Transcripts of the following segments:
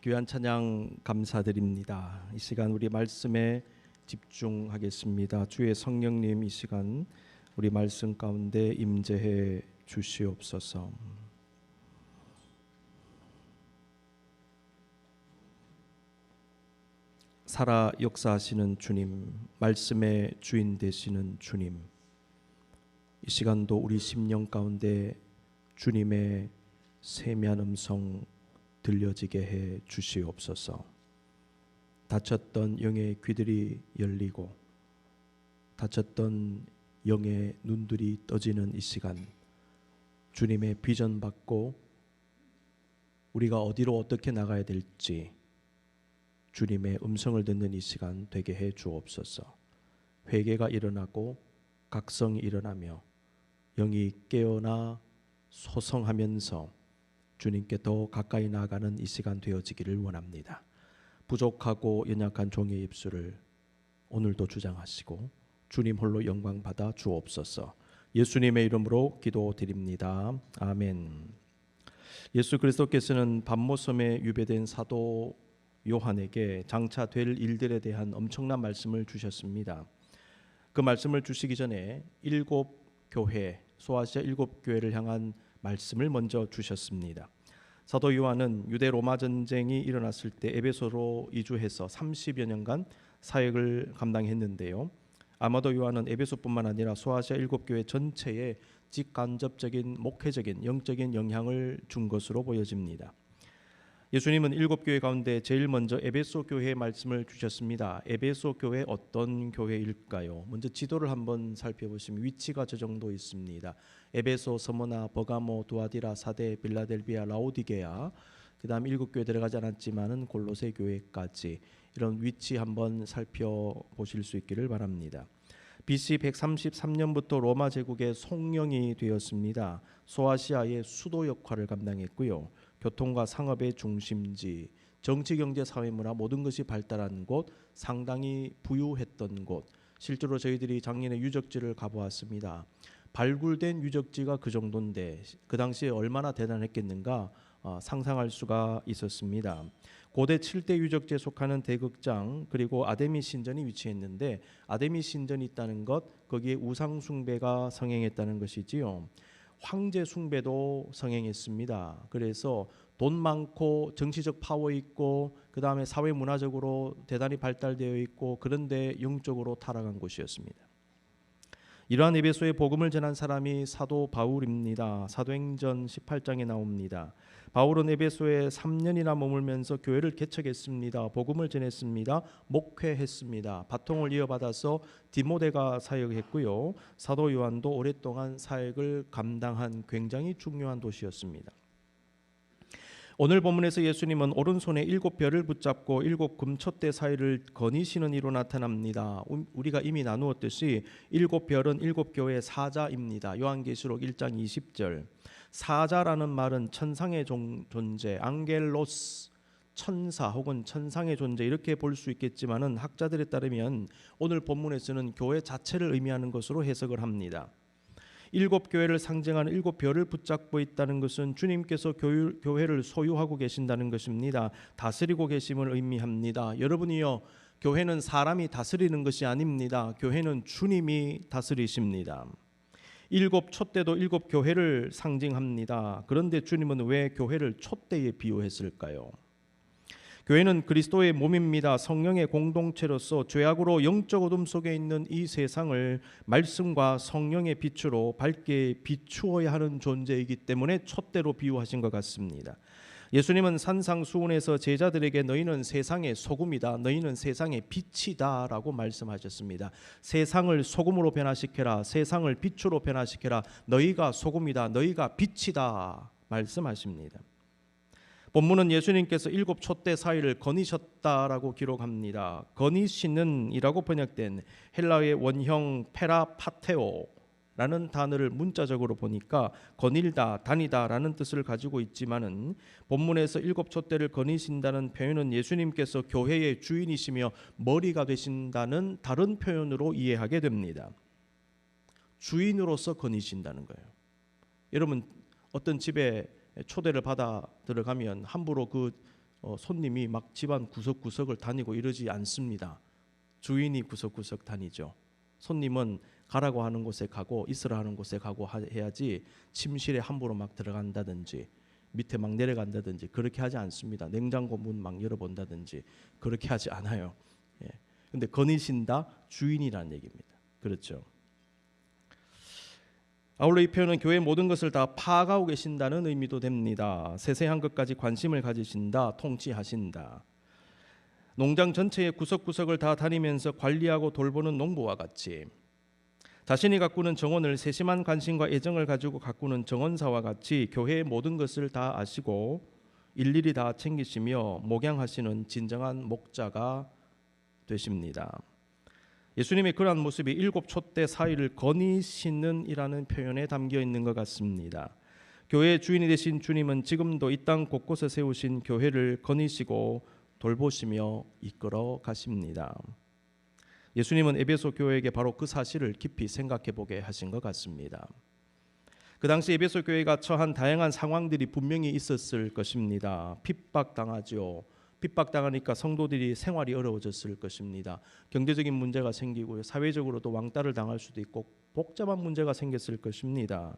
귀한 찬양 감사드립니다. 이 시간 우리 말씀에 집중하겠습니다. 주의 성령님 이 시간 우리 말씀 가운데 임재해 주시옵소서. 살아 역사하시는 주님, 말씀의 주인 되시는 주님, 이 시간도 우리 심령 가운데 주님의 세미한 음성 들려지게 해 주시옵소서. 닫혔던 영의 귀들이 열리고 닫혔던 영의 눈들이 떠지는 이 시간, 주님의 비전 받고 우리가 어디로 어떻게 나가야 될지 주님의 음성을 듣는 이 시간 되게 해 주옵소서. 회개가 일어나고 각성이 일어나며 영이 깨어나 소성하면서 주님께 더 가까이 나아가는 이 시간 되어지기를 원합니다. 부족하고 연약한 종의 입술을 오늘도 주장하시고 주님 홀로 영광 받아 주옵소서. 예수님의 이름으로 기도드립니다. 아멘. 예수 그리스도께서는 밤모섬에 유배된 사도 요한에게 장차 될 일들에 대한 엄청난 말씀을 주셨습니다. 그 말씀을 주시기 전에 7교회, 소아시아 7교회를 향한 말씀을 먼저 주셨습니다. 사도 요한은 유대 로마 전쟁이 일어났을 때 에베소로 이주해서 30여 년간 사역을 감당했는데요. 아마도 요한은 에베소뿐만 아니라 소아시아 7교회 전체에 직간접적인 목회적인 영적인 영향을 준 것으로 보여집니다. 예수님은 7교회 가운데 제일 먼저 에베소 교회의 말씀을 주셨습니다. 에베소 교회 어떤 교회일까요? 먼저 지도를 한번 살펴보시면 위치가 저 정도 있습니다. 에베소, 서머나, 버가모, 두아디라, 사데, 빌라델비아, 라오디게아, 그 다음 7교회 들어가지 않았지만은 골로새 교회까지 이런 위치 한번 살펴보실 수 있기를 바랍니다. BC 133년부터 로마 제국의 송령이 되었습니다. 소아시아의 수도 역할을 감당했고요. 교통과 상업의 중심지, 정치, 경제, 사회, 문화 모든 것이 발달한 곳, 상당히 부유했던 곳. 실제로 저희들이 작년에 유적지를 가보았습니다. 발굴된 유적지가 그 정도인데 그 당시에 얼마나 대단했겠는가 상상할 수가 있었습니다. 고대 7대 유적지에 속하는 대극장 그리고 아데미 신전이 위치했는데 아데미 신전이 있다는 것, 거기에 우상 숭배가 성행했다는 것이지요. 황제 숭배도 성행했습니다. 그래서 돈 많고 정치적 파워 있고 그 다음에 사회 문화적으로 대단히 발달되어 있고 그런데 영적으로 타락한 곳이었습니다. 이러한 에베소에 복음을 전한 사람이 사도 바울입니다. 사도행전 18장에 나옵니다. 바울은 에베소에 3년이나 머물면서 교회를 개척했습니다. 복음을 전했습니다. 목회했습니다. 바통을 이어받아서 디모데가 사역했고요. 사도 요한도 오랫동안 사역을 감당한 굉장히 중요한 도시였습니다. 오늘 본문에서 예수님은 오른손에 7별을 붙잡고 7금촛대 사이를 거니시는 이로 나타납니다. 우리가 이미 나누었듯이 7별은 7교회의 사자입니다. 요한계시록 1장 20절. 사자라는 말은 천상의 존재, 앙겔로스, 천사 혹은 천상의 존재 이렇게 볼 수 있겠지만은 학자들에 따르면 오늘 본문에서는 교회 자체를 의미하는 것으로 해석을 합니다. 7교회를 상징하는 7별을 붙잡고 있다는 것은 주님께서 교회를 소유하고 계신다는 것입니다. 다스리고 계심을 의미합니다. 여러분이요, 교회는 사람이 다스리는 것이 아닙니다. 교회는 주님이 다스리십니다. 7촛대도 7교회를 상징합니다. 그런데 주님은 왜 교회를 촛대에 비유했을까요? 교회는 그리스도의 몸입니다. 성령의 공동체로서 죄악으로 영적 어둠 속에 있는 이 세상을 말씀과 성령의 빛으로 밝게 비추어야 하는 존재이기 때문에 촛대로 비유하신 것 같습니다. 예수님은 산상수훈에서 제자들에게 너희는 세상의 소금이다, 너희는 세상의 빛이다 라고 말씀하셨습니다. 세상을 소금으로 변화시켜라, 세상을 빛으로 변화시켜라, 너희가 소금이다, 너희가 빛이다 말씀하십니다. 본문은 예수님께서 7촛대 사이를 거니셨다라고 기록합니다. 거니시는 이라고 번역된 헬라어의 원형 페라파테오라는 단어를 문자적으로 보니까 거닐다, 다니다라는 뜻을 가지고 있지만은 본문에서 7촛대를 거니신다는 표현은 예수님께서 교회의 주인이시며 머리가 되신다는 다른 표현으로 이해하게 됩니다. 주인으로서 거니신다는 거예요. 여러분 어떤 집에 초대를 받아 들어가면 함부로 그 손님이 막 집안 구석구석을 다니고 이러지 않습니다. 주인이 구석구석 다니죠. 손님은 가라고 하는 곳에 가고 있으라 하는 곳에 가고 해야지 침실에 함부로 막 들어간다든지 밑에 막 내려간다든지 그렇게 하지 않습니다. 냉장고 문 막 열어본다든지 그렇게 하지 않아요. 예. 근데 거니신다 주인이라는 얘기입니다. 그렇죠. 아울러 이 표현은 교회의 모든 것을 다 파악하고 계신다는 의미도 됩니다. 세세한 것까지 관심을 가지신다, 통치하신다. 농장 전체의 구석구석을 다 다니면서 관리하고 돌보는 농부와 같이 자신이 가꾸는 정원을 세심한 관심과 애정을 가지고 가꾸는 정원사와 같이 교회의 모든 것을 다 아시고 일일이 다 챙기시며 목양하시는 진정한 목자가 되십니다. 예수님의 그러한 모습이 일곱 촛대 사이를 거니시는 이라는 표현에 담겨 있는 것 같습니다. 교회의 주인이 되신 주님은 지금도 이 땅 곳곳에 세우신 교회를 거니시고 돌보시며 이끌어 가십니다. 예수님은 에베소 교회에게 바로 그 사실을 깊이 생각해 보게 하신 것 같습니다. 그 당시 에베소 교회가 처한 다양한 상황들이 분명히 있었을 것입니다. 핍박당하죠. 핍박당하니까 성도들이 생활이 어려워졌을 것입니다. 경제적인 문제가 생기고요. 사회적으로도 왕따를 당할 수도 있고 복잡한 문제가 생겼을 것입니다.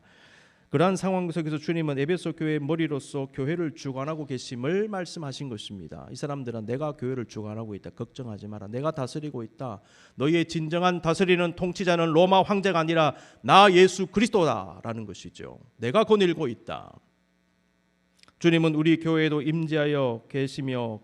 그러한 상황 속에서 주님은 에베소 교회의 머리로서 교회를 주관하고 계심을 말씀하신 것입니다. 이 사람들은 내가 교회를 주관하고 있다. 걱정하지 마라. 내가 다스리고 있다. 너희의 진정한 다스리는 통치자는 로마 황제가 아니라 나 예수 그리스도다라는 것이죠. 내가 거닐고 있다. 주님은 우리 교회에도 임재하여 계시며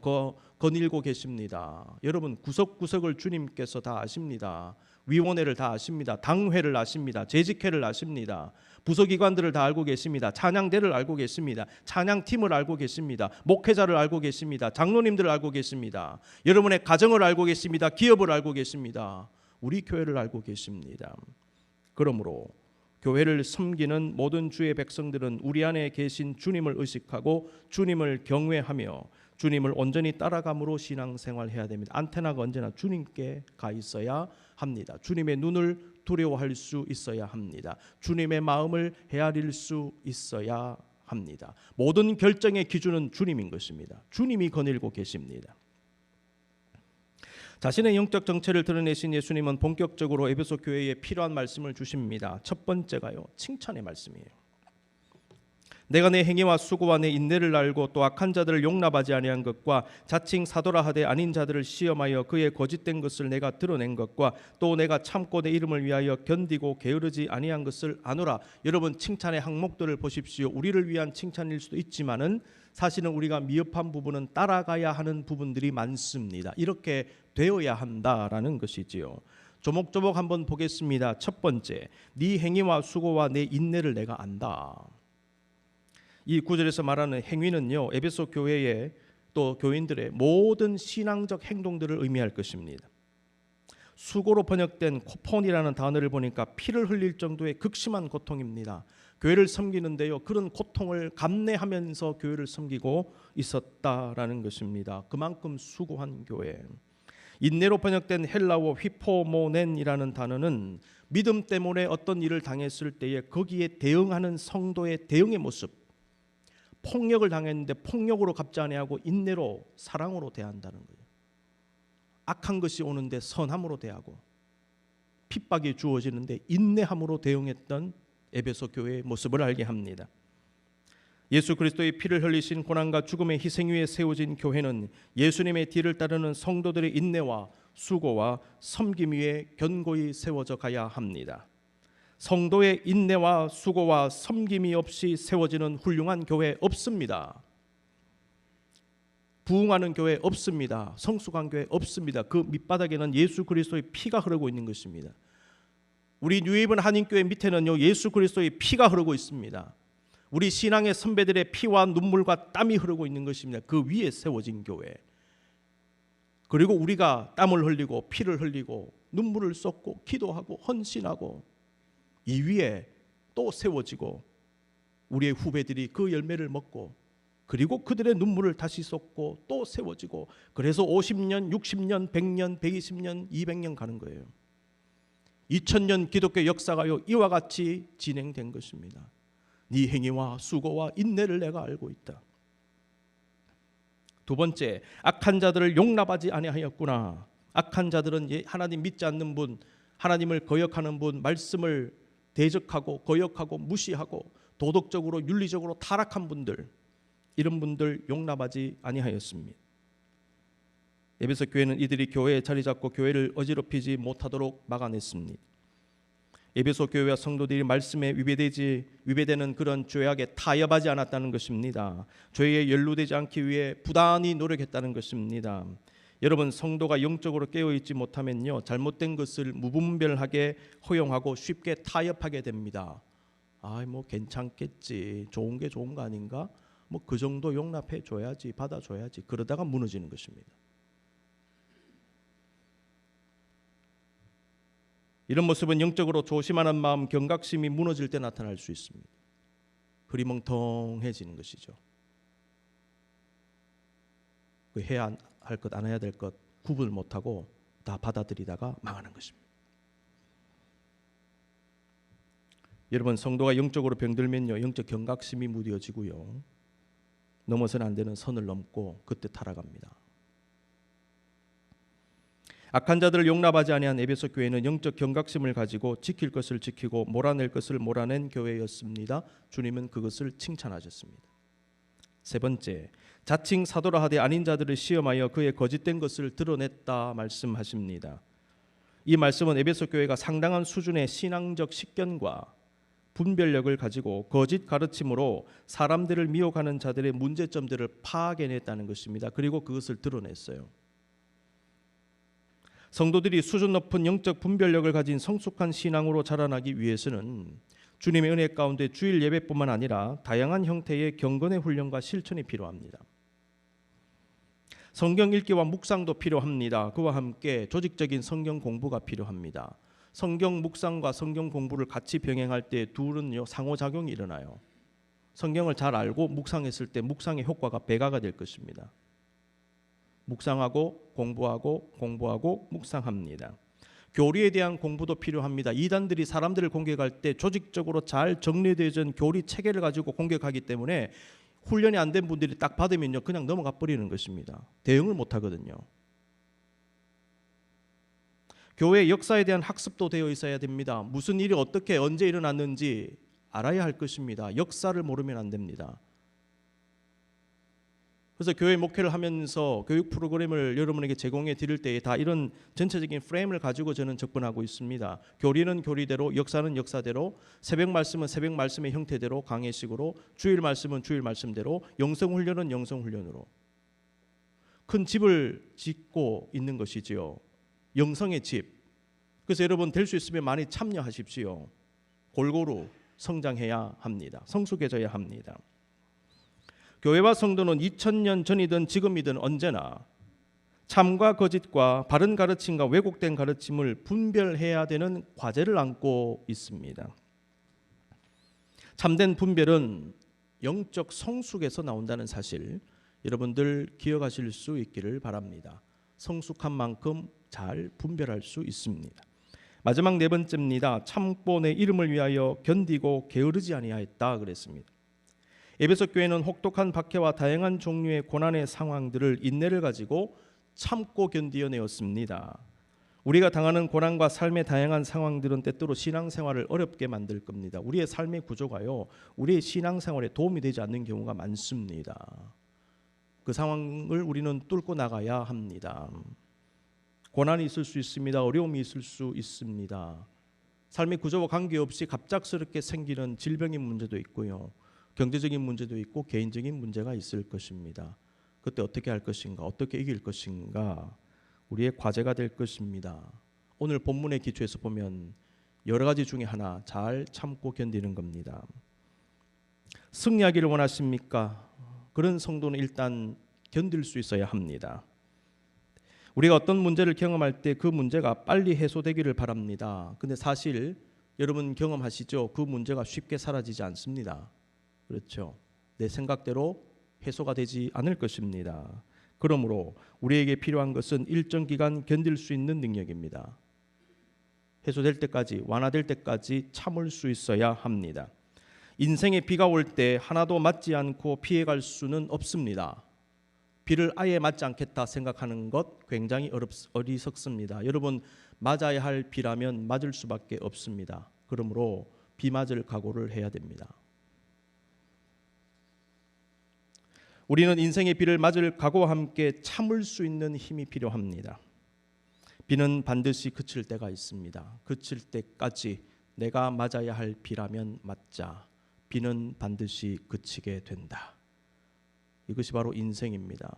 거닐고 계십니다. 여러분 구석구석을 주님께서 다 아십니다. 위원회를 다 아십니다. 당회를 아십니다. 재직회를 아십니다. 부서기관들을 다 알고 계십니다. 찬양대를 알고 계십니다. 찬양팀을 알고 계십니다. 목회자를 알고 계십니다. 장로님들을 알고 계십니다. 여러분의 가정을 알고 계십니다. 기업을 알고 계십니다. 우리 교회를 알고 계십니다. 그러므로 교회를 섬기는 모든 주의 백성들은 우리 안에 계신 주님을 의식하고 주님을 경외하며 주님을 온전히 따라감으로 신앙생활해야 됩니다. 안테나가 언제나 주님께 가 있어야 합니다. 주님의 눈을 두려워할 수 있어야 합니다. 주님의 마음을 헤아릴 수 있어야 합니다. 모든 결정의 기준은 주님인 것입니다. 주님이 거닐고 계십니다. 자신의 영적 정체를 드러내신 예수님은 본격적으로 에베소 교회에 필요한 말씀을 주십니다. 첫 번째가요, 칭찬의 말씀이에요. 내가 내 행위와 수고와 내 인내를 알고 또 악한 자들을 용납하지 아니한 것과 자칭 사도라 하되 아닌 자들을 시험하여 그의 거짓된 것을 내가 드러낸 것과 또 내가 참고 내 이름을 위하여 견디고 게으르지 아니한 것을 아노라. 여러분 칭찬의 항목들을 보십시오. 우리를 위한 칭찬일 수도 있지만은 사실은 우리가 미흡한 부분은 따라가야 하는 부분들이 많습니다. 이렇게 되어야 한다라는 것이지요. 조목조목 한번 보겠습니다. 첫 번째, 네 행위와 수고와 내 인내를 내가 안다. 이 구절에서 말하는 행위는요, 에베소 교회의 또 교인들의 모든 신앙적 행동들을 의미할 것입니다. 수고로 번역된 코폰이라는 단어를 보니까 피를 흘릴 정도의 극심한 고통입니다. 교회를 섬기는데요, 그런 고통을 감내하면서 교회를 섬기고 있었다라는 것입니다. 그만큼 수고한 교회. 인내로 번역된 헬라어 휘포모넨이라는 단어는 믿음 때문에 어떤 일을 당했을 때에 거기에 대응하는 성도의 대응의 모습, 폭력을 당했는데 폭력으로 갚지 아니하고 인내로 사랑으로 대한다는 거예요. 악한 것이 오는데 선함으로 대하고 핍박이 주어지는데 인내함으로 대응했던 에베소 교회의 모습을 알게 합니다. 예수 그리스도의 피를 흘리신 고난과 죽음의 희생 위에 세워진 교회는 예수님의 뒤를 따르는 성도들의 인내와 수고와 섬김 위에 견고히 세워져 가야 합니다. 성도의 인내와 수고와 섬김이 없이 세워지는 훌륭한 교회 없습니다. 부흥하는 교회 없습니다. 성숙한 교회 없습니다. 그 밑바닥에는 예수 그리스도의 피가 흐르고 있는 것입니다. 우리 뉴에이븐 한인교회 밑에는요, 예수 그리스도의 피가 흐르고 있습니다. 우리 신앙의 선배들의 피와 눈물과 땀이 흐르고 있는 것입니다. 그 위에 세워진 교회. 그리고 우리가 땀을 흘리고 피를 흘리고 눈물을 쏟고 기도하고 헌신하고 이 위에 또 세워지고 우리의 후배들이 그 열매를 먹고 그리고 그들의 눈물을 다시 쏟고 또 세워지고 그래서 50년, 60년, 100년, 120년, 200년 가는 거예요. 2000년 기독교 역사가요 이와 같이 진행된 것입니다. 네 행위와 수고와 인내를 내가 알고 있다. 두 번째, 악한 자들을 용납하지 아니하였구나. 악한 자들은 하나님 믿지 않는 분, 하나님을 거역하는 분, 말씀을 대적하고 거역하고 무시하고 도덕적으로 윤리적으로 타락한 분들, 이런 분들 용납하지 아니하였습니다. 에베소 교회는 이들이 교회에 자리 잡고 교회를 어지럽히지 못하도록 막아냈습니다. 에베소 교회와 성도들이 말씀에 위배되는 그런 죄악에 타협하지 않았다는 것입니다. 죄에 연루되지 않기 위해 부단히 노력했다는 것입니다. 여러분, 성도가 영적으로 깨어있지 못하면요, 잘못된 것을 무분별하게 허용하고 쉽게 타협하게 됩니다. 뭐 괜찮겠지, 좋은 게 좋은 거 아닌가, 뭐 그 정도 용납해 줘야지, 받아줘야지, 그러다가 무너지는 것입니다. 이런 모습은 영적으로 조심하는 마음, 경각심이 무너질 때 나타날 수 있습니다. 흐리멍텅해지는 것이죠. 그 해야 할 것, 안 해야 될 것 구분을 못하고 다 받아들이다가 망하는 것입니다. 여러분, 성도가 영적으로 병들면요, 영적 경각심이 무뎌지고요, 넘어서는 안 되는 선을 넘고 그때 타락합니다. 악한 자들을 용납하지 아니한 에베소 교회는 영적 경각심을 가지고 지킬 것을 지키고 몰아낼 것을 몰아낸 교회였습니다. 주님은 그것을 칭찬하셨습니다. 세 번째, 자칭 사도라 하되 아닌 자들을 시험하여 그의 거짓된 것을 드러냈다 말씀하십니다. 이 말씀은 에베소 교회가 상당한 수준의 신앙적 식견과 분별력을 가지고 거짓 가르침으로 사람들을 미혹하는 자들의 문제점들을 파악해냈다는 것입니다. 그리고 그것을 드러냈어요. 성도들이 수준 높은 영적 분별력을 가진 성숙한 신앙으로 자라나기 위해서는 주님의 은혜 가운데 주일 예배뿐만 아니라 다양한 형태의 경건의 훈련과 실천이 필요합니다. 성경 읽기와 묵상도 필요합니다. 그와 함께 조직적인 성경 공부가 필요합니다. 성경 묵상과 성경 공부를 같이 병행할 때 둘은요, 상호작용이 일어나요. 성경을 잘 알고 묵상했을 때 묵상의 효과가 배가가 될 것입니다. 묵상하고 공부하고 묵상합니다. 교리에 대한 공부도 필요합니다. 이단들이 사람들을 공격할 때 조직적으로 잘 정리되어진 교리 체계를 가지고 공격하기 때문에 훈련이 안 된 분들이 딱 받으면요, 그냥 넘어가 버리는 것입니다. 대응을 못 하거든요. 교회 역사에 대한 학습도 되어 있어야 됩니다. 무슨 일이 어떻게 언제 일어났는지 알아야 할 것입니다. 역사를 모르면 안 됩니다. 그래서 교회 목회를 하면서 교육 프로그램을 여러분에게 제공해 드릴 때에 다 이런 전체적인 프레임을 가지고 저는 접근하고 있습니다. 교리는 교리대로, 역사는 역사대로, 새벽 말씀은 새벽 말씀의 형태대로 강해식으로, 주일 말씀은 주일 말씀대로, 영성 훈련은 영성 훈련으로. 큰 집을 짓고 있는 것이지요. 영성의 집. 그래서 여러분 될 수 있으면 많이 참여하십시오. 골고루 성장해야 합니다. 성숙해져야 합니다. 교회와 성도는 2000년 전이든 지금이든 언제나 참과 거짓과 바른 가르침과 왜곡된 가르침을 분별해야 되는 과제를 안고 있습니다. 참된 분별은 영적 성숙에서 나온다는 사실, 여러분들 기억하실 수 있기를 바랍니다. 성숙한 만큼 잘 분별할 수 있습니다. 마지막 네 번째입니다. 참고 내 이름을 위하여 견디고 게으르지 아니하였다 그랬습니다. 에베소 교회는 혹독한 박해와 다양한 종류의 고난의 상황들을 인내를 가지고 참고 견디어내었습니다. 우리가 당하는 고난과 삶의 다양한 상황들은 때때로 신앙생활을 어렵게 만들 겁니다. 우리의 삶의 구조가요, 우리의 신앙생활에 도움이 되지 않는 경우가 많습니다. 그 상황을 우리는 뚫고 나가야 합니다. 고난이 있을 수 있습니다. 어려움이 있을 수 있습니다. 삶의 구조와 관계없이 갑작스럽게 생기는 질병의 문제도 있고요, 경제적인 문제도 있고 개인적인 문제가 있을 것입니다. 그때 어떻게 할 것인가, 어떻게 이길 것인가, 우리의 과제가 될 것입니다. 오늘 본문의 기초에서 보면 여러 가지 중에 하나, 잘 참고 견디는 겁니다. 승리하기를 원하십니까? 그런 성도는 일단 견딜 수 있어야 합니다. 우리가 어떤 문제를 경험할 때 그 문제가 빨리 해소되기를 바랍니다. 근데 사실 여러분 경험하시죠? 그 문제가 쉽게 사라지지 않습니다. 그렇죠? 내 생각대로 해소가 되지 않을 것입니다. 그러므로 우리에게 필요한 것은 일정 기간 견딜 수 있는 능력입니다. 해소될 때까지, 완화될 때까지 참을 수 있어야 합니다. 인생의 비가 올 때 하나도 맞지 않고 피해갈 수는 없습니다. 비를 아예 맞지 않겠다 생각하는 것 굉장히 어리석습니다. 여러분, 맞아야 할 비라면 맞을 수밖에 없습니다. 그러므로 비 맞을 각오를 해야 됩니다. 우리는 인생의 비를 맞을 각오와 함께 참을 수 있는 힘이 필요합니다. 비는 반드시 그칠 때가 있습니다. 그칠 때까지 내가 맞아야 할 비라면 맞자. 비는 반드시 그치게 된다. 이것이 바로 인생입니다.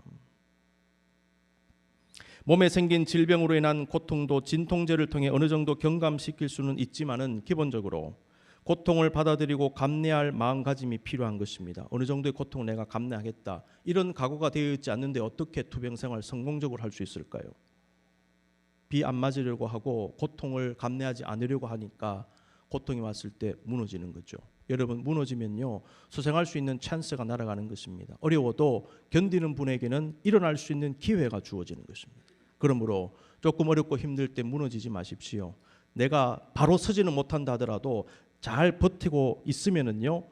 몸에 생긴 질병으로 인한 고통도 진통제를 통해 어느 정도 경감시킬 수는 있지만은 기본적으로 고통을 받아들이고 감내할 마음가짐이 필요한 것입니다. 어느 정도의 고통을 내가 감내하겠다. 이런 각오가 되어 있지 않는데 어떻게 투병생활 성공적으로 할 수 있을까요? 비 안 맞으려고 하고 고통을 감내하지 않으려고 하니까 고통이 왔을 때 무너지는 거죠. 여러분, 무너지면요 소생할 수 있는 찬스가 날아가는 것입니다. 어려워도 견디는 분에게는 일어날 수 있는 기회가 주어지는 것입니다. 그러므로 조금 어렵고 힘들 때 무너지지 마십시오. 내가 바로 서지는 못한다 하더라도 잘 버티고 있으면은요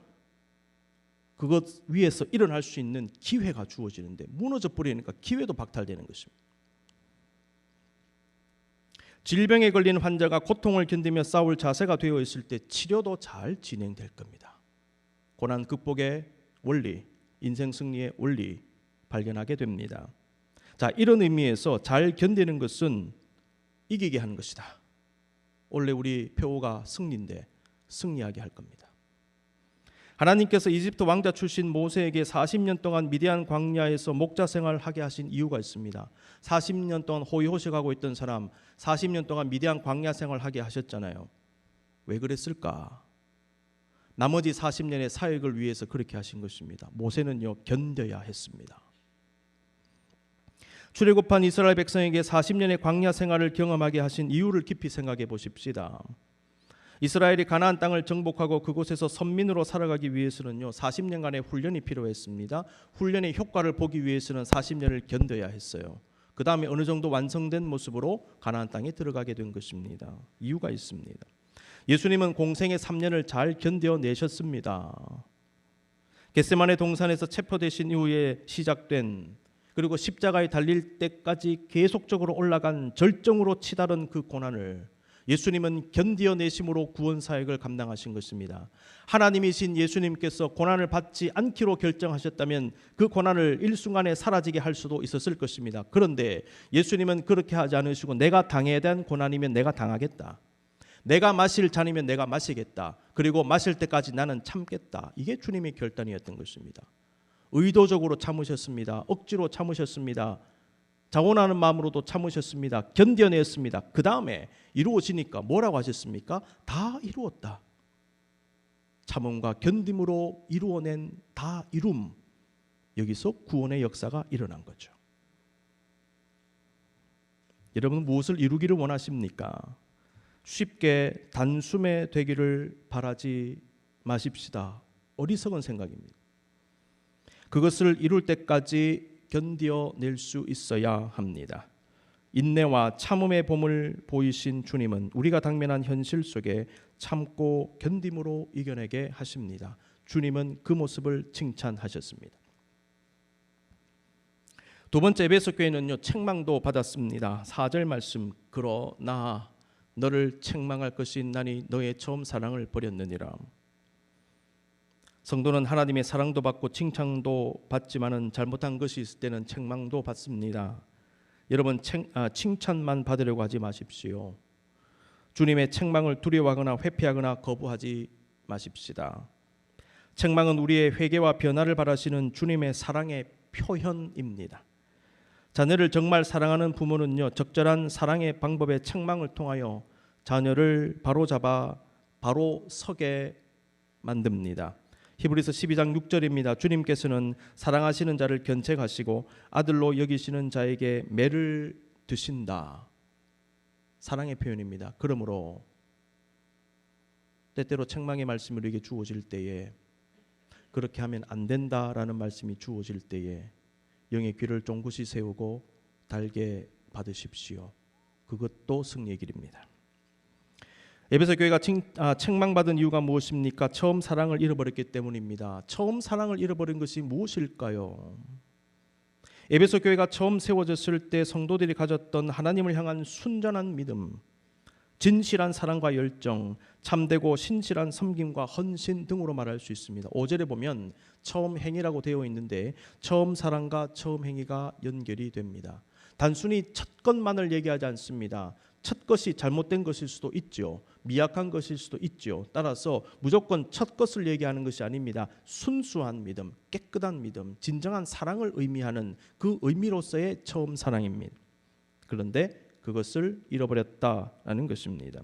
그것 위에서 일어날 수 있는 기회가 주어지는데 무너져 버리니까 기회도 박탈되는 것입니다. 질병에 걸린 환자가 고통을 견디며 싸울 자세가 되어 있을 때 치료도 잘 진행될 겁니다. 고난 극복의 원리, 인생 승리의 원리 발견하게 됩니다. 자, 이런 의미에서 잘 견디는 것은 이기게 하는 것이다. 원래 우리 표어가 승리인데 승리하게 할 겁니다. 하나님께서 이집트 왕자 출신 모세에게 40년 동안 미디안 광야에서 목자 생활을 하게 하신 이유가 있습니다. 40년 동안 호의호식하고 있던 사람 40년 동안 미디안 광야 생활을 하게 하셨잖아요. 왜 그랬을까? 나머지 40년의 사역을 위해서 그렇게 하신 것입니다. 모세는요 견뎌야 했습니다. 출애굽한 이스라엘 백성에게 40년의 광야 생활을 경험하게 하신 이유를 깊이 생각해 보십시다. 이스라엘이 가나안 땅을 정복하고 그곳에서 선민으로 살아가기 위해서는요 40년간의 훈련이 필요했습니다. 훈련의 효과를 보기 위해서는 40년을 견뎌야 했어요. 그 다음에 어느 정도 완성된 모습으로 가나안 땅에 들어가게 된 것입니다. 이유가 있습니다. 예수님은 공생의 3년을 잘 견뎌내셨습니다. 겟세마네 동산에서 체포되신 이후에 시작된 그리고 십자가에 달릴 때까지 계속적으로 올라간 절정으로 치달은 그 고난을 예수님은 견디어내심으로 구원사역을 감당하신 것입니다. 하나님이신 예수님께서 고난을 받지 않기로 결정하셨다면 그 고난을 일순간에 사라지게 할 수도 있었을 것입니다. 그런데 예수님은 그렇게 하지 않으시고 내가 당해야 될 고난이면 내가 당하겠다. 내가 마실 잔이면 내가 마시겠다. 그리고 마실 때까지 나는 참겠다. 이게 주님의 결단이었던 것입니다. 의도적으로 참으셨습니다. 억지로 참으셨습니다. 자원하는 마음으로도 참으셨습니다. 견뎌냈습니다. 그 다음에 이루어지니까 뭐라고 하셨습니까? 다 이루었다. 참음과 견딤으로 이루어낸 다 이룸. 여기서 구원의 역사가 일어난 거죠. 여러분 무엇을 이루기를 원하십니까? 쉽게 단숨에 되기를 바라지 마십시다. 어리석은 생각입니다. 그것을 이룰 때까지 견뎌낼 수 있어야 합니다. 인내와 참음의 봄을 보이신 주님은 우리가 당면한 현실 속에 참고 견딤으로 이겨내게 하십니다. 주님은 그 모습을 칭찬하셨습니다. 두 번째 에베소 교회는요 책망도 받았습니다. 4절 말씀 그러나 너를 책망할 것이 있나니 너의 처음 사랑을 버렸느니라. 성도는 하나님의 사랑도 받고 칭찬도 받지만은 잘못한 것이 있을 때는 책망도 받습니다. 여러분 칭찬만 받으려고 하지 마십시오. 주님의 책망을 두려워하거나 회피하거나 거부하지 마십시다. 책망은 우리의 회개와 변화를 바라시는 주님의 사랑의 표현입니다. 자녀를 정말 사랑하는 부모는요 적절한 사랑의 방법의 책망을 통하여 자녀를 바로잡아 바로 서게 만듭니다. 히브리서 12장 6절입니다. 주님께서는 사랑하시는 자를 견책하시고 아들로 여기시는 자에게 매를 드신다. 사랑의 표현입니다. 그러므로 때때로 책망의 말씀이 우리에게 주어질 때에 그렇게 하면 안 된다라는 말씀이 주어질 때에 영의 귀를 쫑긋이 세우고 달게 받으십시오. 그것도 승리의 길입니다. 에베소 교회가 책망받은 이유가 무엇입니까? 처음 사랑을 잃어버렸기 때문입니다. 처음 사랑을 잃어버린 것이 무엇일까요? 에베소 교회가 처음 세워졌을 때 성도들이 가졌던 하나님을 향한 순전한 믿음, 진실한 사랑과 열정, 참되고 신실한 섬김과 헌신 등으로 말할 수 있습니다. 5절에 보면 처음 행위라고 되어 있는데 처음 사랑과 처음 행위가 연결이 됩니다. 단순히 첫 것만을 얘기하지 않습니다. 첫 것이 잘못된 것일 수도 있죠. 미약한 것일 수도 있죠. 따라서 무조건 첫 것을 얘기하는 것이 아닙니다. 순수한 믿음, 깨끗한 믿음, 진정한 사랑을 의미하는 그 의미로서의 처음 사랑입니다. 그런데 그것을 잃어버렸다라는 것입니다.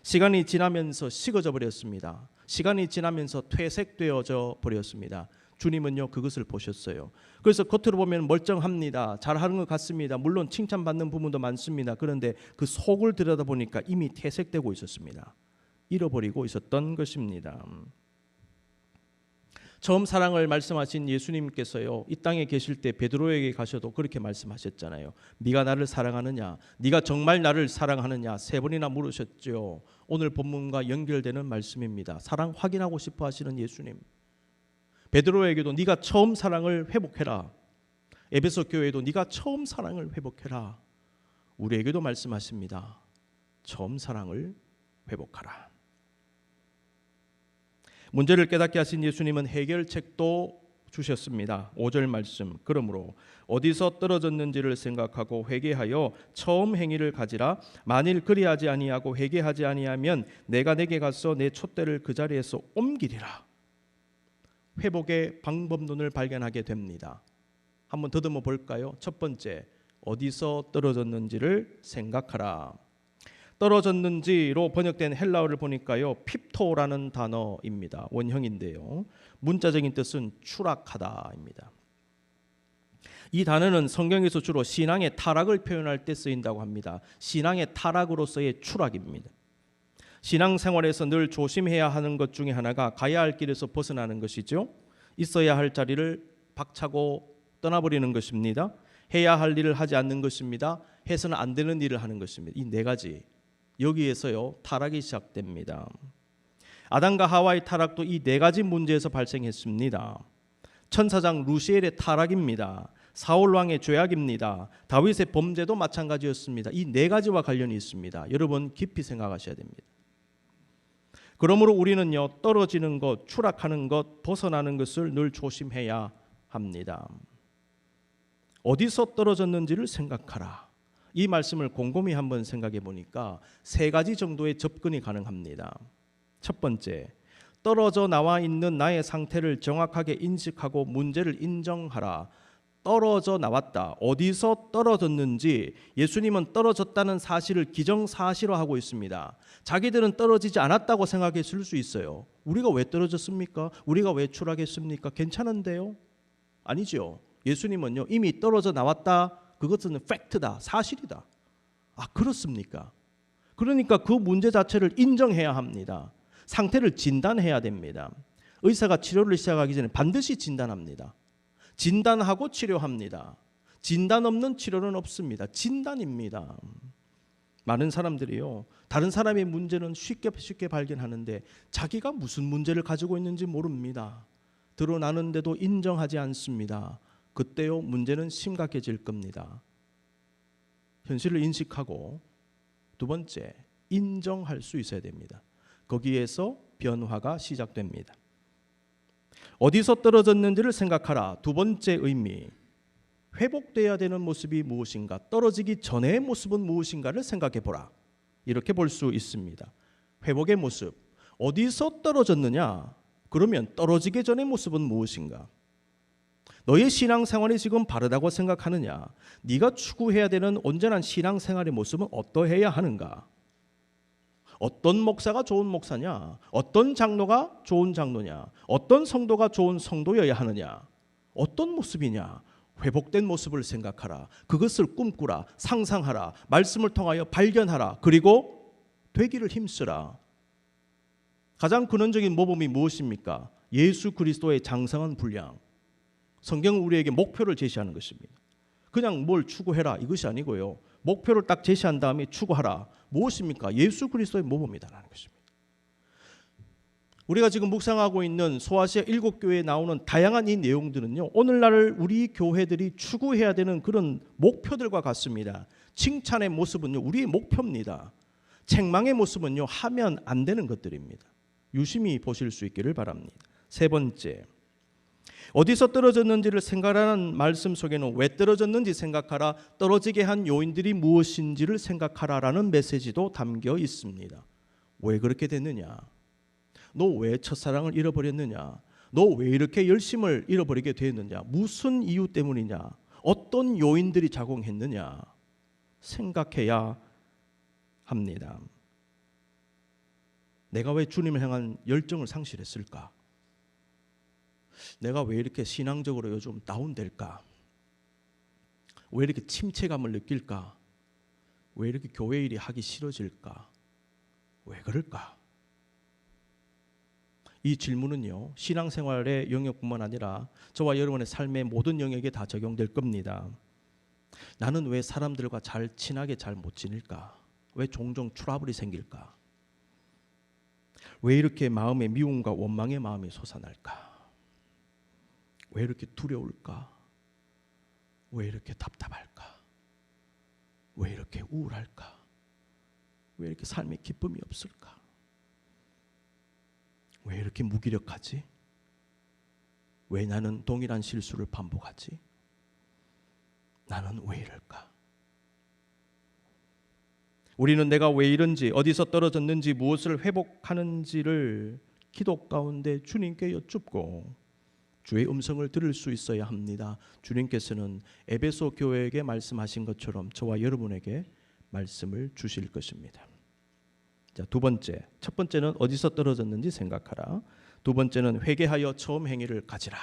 시간이 지나면서 식어져 버렸습니다. 시간이 지나면서 퇴색되어져 버렸습니다. 주님은요 그것을 보셨어요. 그래서 겉으로 보면 멀쩡합니다. 잘하는 것 같습니다. 물론 칭찬받는 부분도 많습니다. 그런데 그 속을 들여다보니까 이미 퇴색되고 있었습니다. 잃어버리고 있었던 것입니다. 처음 사랑을 말씀하신 예수님께서요 이 땅에 계실 때 베드로에게 가셔도 그렇게 말씀하셨잖아요. 네가 나를 사랑하느냐, 네가 정말 나를 사랑하느냐 3번이나 물으셨죠. 오늘 본문과 연결되는 말씀입니다. 사랑 확인하고 싶어 하시는 예수님. 베드로에게도 네가 처음 사랑을 회복해라. 에베소 교회도 네가 처음 사랑을 회복해라. 우리에게도 말씀하십니다. 처음 사랑을 회복하라. 문제를 깨닫게 하신 예수님은 해결책도 주셨습니다. 5절 말씀. 그러므로 어디서 떨어졌는지를 생각하고 회개하여 처음 행위를 가지라. 만일 그리하지 아니하고 회개하지 아니하면 내가 내게 가서 내 촛대를 그 자리에서 옮기리라. 회복의 방법론을 발견하게 됩니다. 한번 더듬어 볼까요? 첫 번째, 어디서 떨어졌는지를 생각하라. 떨어졌는지로 번역된 헬라어를 보니까요 핍토라는 단어입니다. 원형인데요 문자적인 뜻은 추락하다입니다. 이 단어는 성경에서 주로 신앙의 타락을 표현할 때 쓰인다고 합니다. 신앙의 타락으로서의 추락입니다. 신앙생활에서 늘 조심해야 하는 것 중에 하나가 가야 할 길에서 벗어나는 것이죠. 있어야 할 자리를 박차고 떠나버리는 것입니다. 해야 할 일을 하지 않는 것입니다. 해서는 안 되는 일을 하는 것입니다. 이 4가지 여기에서요 타락이 시작됩니다. 아담과 하와의 타락도 이 4가지 문제에서 발생했습니다. 천사장 루시엘의 타락입니다. 사울 왕의 죄악입니다. 다윗의 범죄도 마찬가지였습니다. 이 4가지와 관련이 있습니다. 여러분 깊이 생각하셔야 됩니다. 그러므로 우리는요 떨어지는 것, 추락하는 것, 벗어나는 것을 늘 조심해야 합니다. 어디서 떨어졌는지를 생각하라. 이 말씀을 곰곰이 한번 생각해 보니까 3가지 정도의 접근이 가능합니다. 첫 번째, 떨어져 나와 있는 나의 상태를 정확하게 인식하고 문제를 인정하라. 떨어져 나왔다. 어디서 떨어졌는지 예수님은 떨어졌다는 사실을 기정사실화하고 있습니다. 자기들은 떨어지지 않았다고 생각했을 수 있어요. 우리가 왜 떨어졌습니까? 우리가 왜 추락했습니까? 괜찮은데요? 아니죠. 예수님은요 이미 떨어져 나왔다. 그것은 팩트다. 사실이다. 아 그렇습니까? 그러니까 그 문제 자체를 인정해야 합니다. 상태를 진단해야 됩니다. 의사가 치료를 시작하기 전에 반드시 진단합니다. 진단하고 치료합니다. 진단 없는 치료는 없습니다. 진단입니다. 많은 사람들이요 다른 사람의 문제는 쉽게 발견하는데 자기가 무슨 문제를 가지고 있는지 모릅니다. 드러나는데도 인정하지 않습니다. 그때요 문제는 심각해질 겁니다. 현실을 인식하고 두 번째 인정할 수 있어야 됩니다. 거기에서 변화가 시작됩니다. 어디서 떨어졌는지를 생각하라. 두 번째 의미, 회복돼야 되는 모습이 무엇인가, 떨어지기 전의 모습은 무엇인가를 생각해 보라. 이렇게 볼 수 있습니다. 회복의 모습, 어디서 떨어졌느냐? 그러면 떨어지기 전의 모습은 무엇인가? 너의 신앙생활이 지금 바르다고 생각하느냐? 네가 추구해야 되는 온전한 신앙생활의 모습은 어떠해야 하는가? 어떤 목사가 좋은 목사냐? 어떤 장로가 좋은 장로냐? 어떤 성도가 좋은 성도여야 하느냐? 어떤 모습이냐? 회복된 모습을 생각하라. 그것을 꿈꾸라. 상상하라. 말씀을 통하여 발견하라. 그리고 되기를 힘쓰라. 가장 근원적인 모범이 무엇입니까? 예수 그리스도의 장성한 분량. 성경은 우리에게 목표를 제시하는 것입니다. 그냥 뭘 추구해라 이것이 아니고요. 목표를 딱 제시한 다음에 추구하라. 무엇입니까? 예수 그리스도의 모범이다라는 것입니다. 우리가 지금 묵상하고 있는 소아시아 7교회에 나오는 다양한 이 내용들은요, 오늘날 우리 교회들이 추구해야 되는 그런 목표들과 같습니다. 칭찬의 모습은요, 우리의 목표입니다. 책망의 모습은요, 하면 안 되는 것들입니다. 유심히 보실 수 있기를 바랍니다. 세 번째, 어디서 떨어졌는지를 생각하라는 말씀 속에는 왜 떨어졌는지 생각하라, 떨어지게 한 요인들이 무엇인지를 생각하라라는 메시지도 담겨 있습니다. 왜 그렇게 됐느냐? 너 왜 첫사랑을 잃어버렸느냐? 너 왜 이렇게 열심을 잃어버리게 되었느냐? 무슨 이유 때문이냐? 어떤 요인들이 작용했느냐? 생각해야 합니다. 내가 왜 주님을 향한 열정을 상실했을까? 내가 왜 이렇게 신앙적으로 요즘 다운될까? 왜 이렇게 침체감을 느낄까? 왜 이렇게 교회 일이 하기 싫어질까? 왜 그럴까? 이 질문은요, 신앙생활의 영역뿐만 아니라 저와 여러분의 삶의 모든 영역에 다 적용될 겁니다. 나는 왜 사람들과 잘 친하게 잘 못 지낼까? 왜 종종 트러블이 생길까? 왜 이렇게 마음에 미움과 원망의 마음이 솟아날까? 왜 이렇게 두려울까? 왜 이렇게 답답할까? 왜 이렇게 우울할까? 왜 이렇게 삶에 기쁨이 없을까? 왜 이렇게 무기력하지? 왜 나는 동일한 실수를 반복하지? 나는 왜 이럴까? 우리는 내가 왜 이런지, 어디서 떨어졌는지, 무엇을 회복하는지를 기도 가운데 주님께 여쭙고 주의 음성을 들을 수 있어야 합니다. 주님께서는 에베소 교회에게 말씀하신 것처럼 저와 여러분에게 말씀을 주실 것입니다. 자, 두 번째, 첫 번째는 어디서 떨어졌는지 생각하라. 두 번째는 회개하여 처음 행위를 가지라.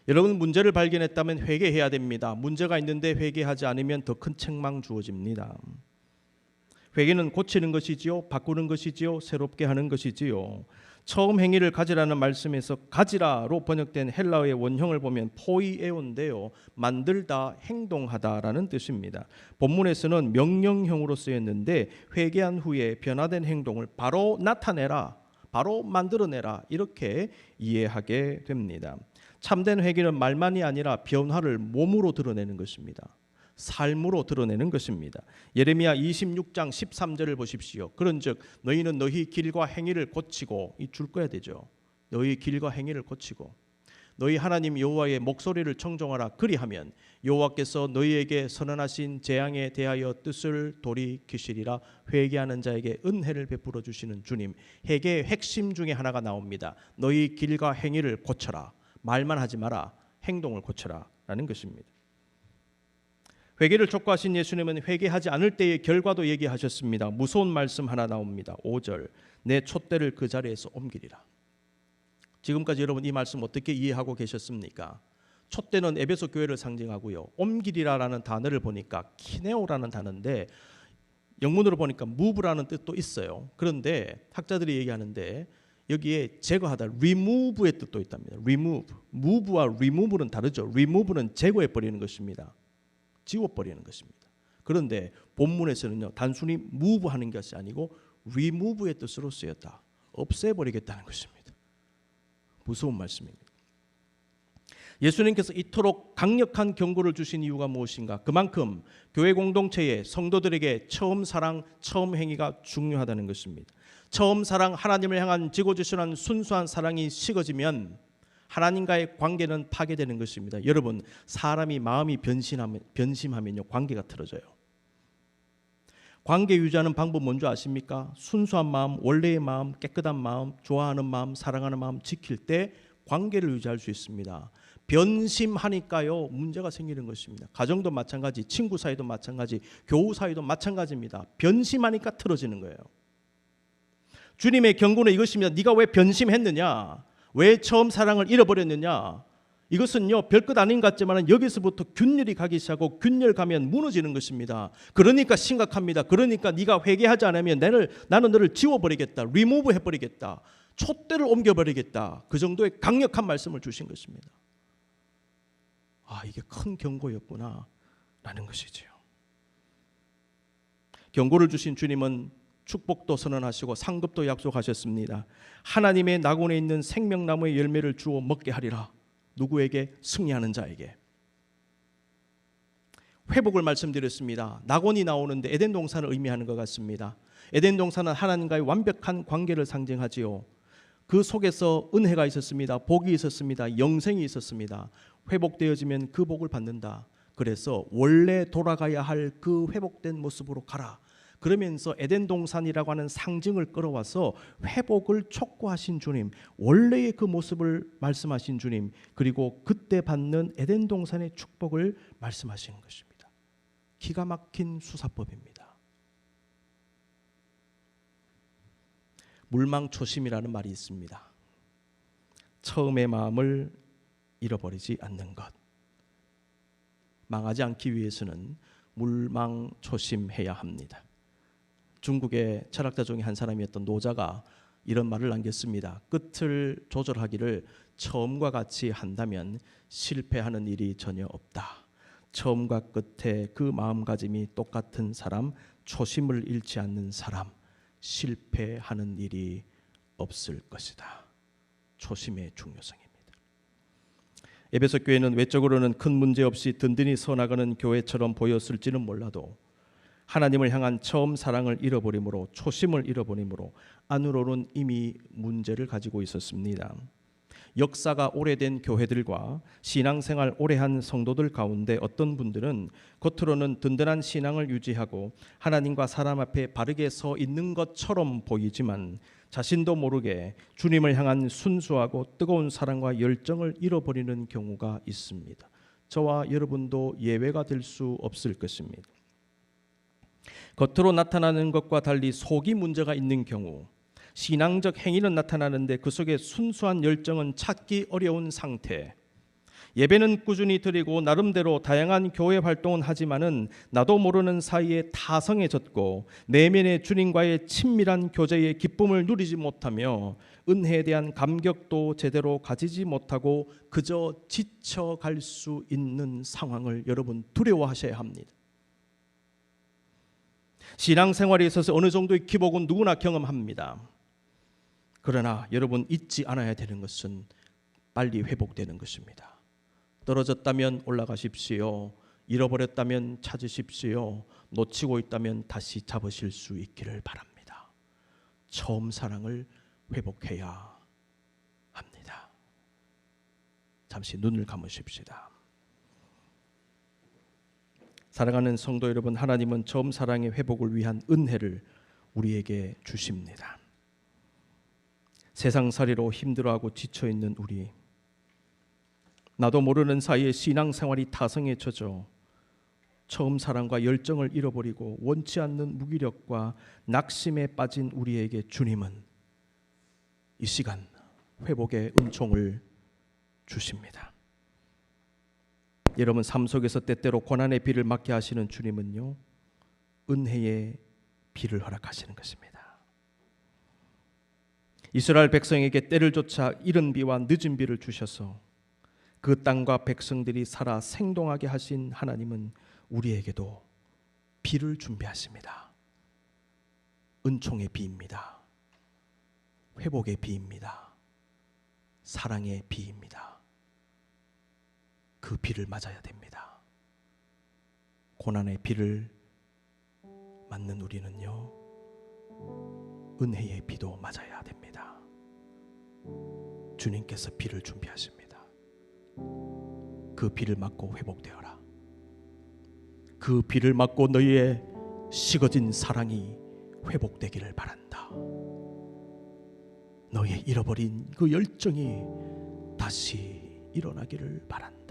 여러분, 문제를 발견했다면 회개해야 됩니다. 문제가 있는데 회개하지 않으면 더 큰 책망 주어집니다. 회개는 고치는 것이지요, 바꾸는 것이지요, 새롭게 하는 것이지요. 처음 행위를 가지라는 말씀에서 가지라로 번역된 헬라어의 원형을 보면 포이에온데요, 만들다, 행동하다라는 뜻입니다. 본문에서는 명령형으로 쓰였는데 회개한 후에 변화된 행동을 바로 나타내라, 바로 만들어내라, 이렇게 이해하게 됩니다. 참된 회개는 말만이 아니라 변화를 몸으로 드러내는 것입니다. 삶으로 드러내는 것입니다. 예레미야 26장 13절을 보십시오. 그런즉 너희는 너희 길과 행위를 고치고, 이 줄 거야 되죠. 너희 길과 행위를 고치고 너희 하나님 여호와의 목소리를 청종하라. 그리하면 여호와께서 너희에게 선언하신 재앙에 대하여 뜻을 돌이키시리라. 회개하는 자에게 은혜를 베풀어 주시는 주님. 회개의 핵심 중에 하나가 나옵니다. 너희 길과 행위를 고쳐라. 말만 하지 마라. 행동을 고쳐라 라는 것입니다. 회개를 촉구하신 예수님은 회개하지 않을 때의 결과도 얘기하셨습니다. 무서운 말씀 하나 나옵니다. 5절, 내 촛대를 그 자리에서 옮기리라. 지금까지 여러분 이 말씀 어떻게 이해하고 계셨습니까? 촛대는 에베소 교회를 상징하고요, 옮기리라라는 단어를 보니까 키네오라는 단어인데 영문으로 보니까 move라는 뜻도 있어요. 그런데 학자들이 얘기하는데 여기에 제거하다, remove의 뜻도 있답니다. remove, move와 remove는 다르죠. remove는 제거해버리는 것입니다. 지워버리는 것입니다. 그런데 본문에서는요, 단순히 move하는 것이 아니고 remove의 뜻으로 쓰였다. 없애버리겠다는 것입니다. 무서운 말씀입니다. 예수님께서 이토록 강력한 경고를 주신 이유가 무엇인가? 그만큼 교회 공동체의 성도들에게 처음 사랑, 처음 행위가 중요하다는 것입니다. 처음 사랑, 하나님을 향한 지고지순한 순수한 사랑이 식어지면 하나님과의 관계는 파괴되는 것입니다. 여러분, 사람이 마음이 변심하면요, 관계가 틀어져요. 관계 유지하는 방법 뭔지 아십니까? 순수한 마음, 원래의 마음, 깨끗한 마음, 좋아하는 마음, 사랑하는 마음 지킬 때 관계를 유지할 수 있습니다. 변심하니까요, 문제가 생기는 것입니다. 가정도 마찬가지, 친구 사이도 마찬가지, 교우 사이도 마찬가지입니다. 변심하니까 틀어지는 거예요. 주님의 경고는 이것입니다. 네가 왜 변심했느냐? 왜 처음 사랑을 잃어버렸느냐? 이것은요, 별것 아닌 것 같지만 여기서부터 균열이 가기 시작하고 균열 가면 무너지는 것입니다. 그러니까 심각합니다. 그러니까 네가 회개하지 않으면 나는 너를 지워버리겠다. 리무브 해버리겠다. 촛대를 옮겨버리겠다. 그 정도의 강력한 말씀을 주신 것입니다. 아, 이게 큰 경고였구나 라는 것이지요. 경고를 주신 주님은 축복도 선언하시고 상급도 약속하셨습니다. 하나님의 낙원에 있는 생명나무의 열매를 주어 먹게 하리라. 누구에게? 승리하는 자에게. 회복을 말씀드렸습니다. 낙원이 나오는데 에덴 동산을 의미하는 것 같습니다. 에덴 동산은 하나님과의 완벽한 관계를 상징하지요. 그 속에서 은혜가 있었습니다. 복이 있었습니다. 영생이 있었습니다. 회복되어지면 그 복을 받는다. 그래서 원래 돌아가야 할 그 회복된 모습으로 가라. 그러면서 에덴 동산이라고 하는 상징을 끌어와서 회복을 촉구하신 주님, 원래의 그 모습을 말씀하신 주님, 그리고 그때 받는 에덴 동산의 축복을 말씀하시는 것입니다. 기가 막힌 수사법입니다. 물망초심이라는 말이 있습니다. 처음의 마음을 잃어버리지 않는 것. 망하지 않기 위해서는 물망초심해야 합니다. 중국의 철학자 중에 한 사람이었던 노자가 이런 말을 남겼습니다. 끝을 조절하기를 처음과 같이 한다면 실패하는 일이 전혀 없다. 처음과 끝에 그 마음가짐이 똑같은 사람, 초심을 잃지 않는 사람, 실패하는 일이 없을 것이다. 초심의 중요성입니다. 에베소 교회는 외적으로는 큰 문제 없이 든든히 서나가는 교회처럼 보였을지는 몰라도 하나님을 향한 처음 사랑을 잃어버림으로, 초심을 잃어버림으로 안으로는 이미 문제를 가지고 있었습니다. 역사가 오래된 교회들과 신앙생활 오래한 성도들 가운데 어떤 분들은 겉으로는 든든한 신앙을 유지하고 하나님과 사람 앞에 바르게 서 있는 것처럼 보이지만 자신도 모르게 주님을 향한 순수하고 뜨거운 사랑과 열정을 잃어버리는 경우가 있습니다. 저와 여러분도 예외가 될 수 없을 것입니다. 겉으로 나타나는 것과 달리 속이 문제가 있는 경우, 신앙적 행위는 나타나는데 그 속에 순수한 열정은 찾기 어려운 상태, 예배는 꾸준히 드리고 나름대로 다양한 교회 활동은 하지만은 나도 모르는 사이에 타성해졌고 내면의 주님과의 친밀한 교제의 기쁨을 누리지 못하며 은혜에 대한 감격도 제대로 가지지 못하고 그저 지쳐갈 수 있는 상황을 여러분 두려워하셔야 합니다. 신앙생활에 있어서 어느 정도의 기복은 누구나 경험합니다. 그러나 여러분 잊지 않아야 되는 것은 빨리 회복되는 것입니다. 떨어졌다면 올라가십시오. 잃어버렸다면 찾으십시오. 놓치고 있다면 다시 잡으실 수 있기를 바랍니다. 처음 사랑을 회복해야 합니다. 잠시 눈을 감으십시다. 사랑하는 성도 여러분, 하나님은 처음 사랑의 회복을 위한 은혜를 우리에게 주십니다. 세상살이로 힘들어하고 지쳐있는 우리, 나도 모르는 사이에 신앙생활이 타성에 젖어 처음 사랑과 열정을 잃어버리고 원치 않는 무기력과 낙심에 빠진 우리에게 주님은 이 시간 회복의 은총을 주십니다. 여러분 삶 속에서 때때로 고난의 비를 맞게 하시는 주님은요, 은혜의 비를 허락하시는 것입니다. 이스라엘 백성에게 때를 쫓아 이른 비와 늦은 비를 주셔서 그 땅과 백성들이 살아 생동하게 하신 하나님은 우리에게도 비를 준비하십니다. 은총의 비입니다. 회복의 비입니다. 사랑의 비입니다. 그 비를 맞아야 됩니다. 고난의 비를 맞는 우리는요, 은혜의 비도 맞아야 됩니다. 주님께서 비를 준비하십니다. 그 비를 맞고 회복되어라. 그 비를 맞고 너희의 식어진 사랑이 회복되기를 바란다. 너희의 잃어버린 그 열정이 다시 일어나기를 바란다.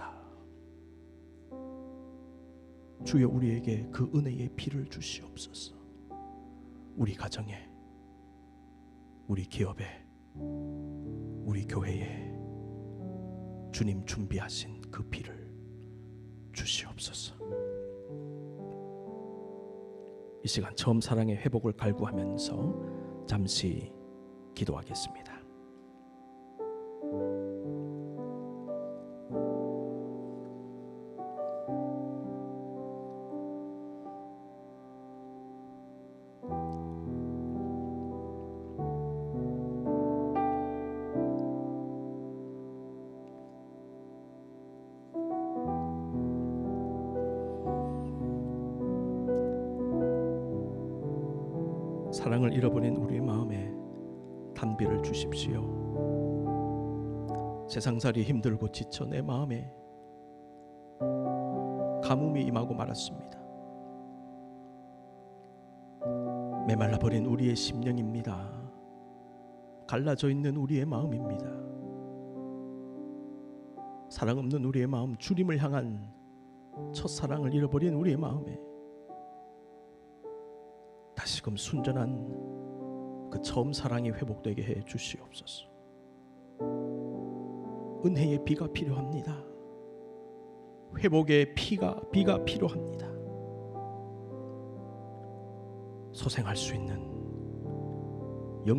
주여 우리에게 그 은혜의 비를 주시옵소서. 우리 가정에, 우리 기업에, 우리 교회에 주님 준비하신 그 비를 주시옵소서. 이 시간 처음 사랑의 회복을 갈구하면서 잠시 기도하겠습니다. 사랑을 잃어버린 우리의 마음에 단비를 주십시오. 세상살이 힘들고 지쳐 내 마음에 가뭄이 임하고 말았습니다. 메말라버린 우리의 심령입니다. 갈라져 있는 우리의 마음입니다. 사랑 없는 우리의 마음, 주님을 향한 첫사랑을 잃어버린 우리의 마음에 다시금 순전한 그 처음 사랑이 회복되게 해 주시옵소서. 은혜의 비가 필요합니다. 회복의 비가 필요합니다. 소생할 수 있는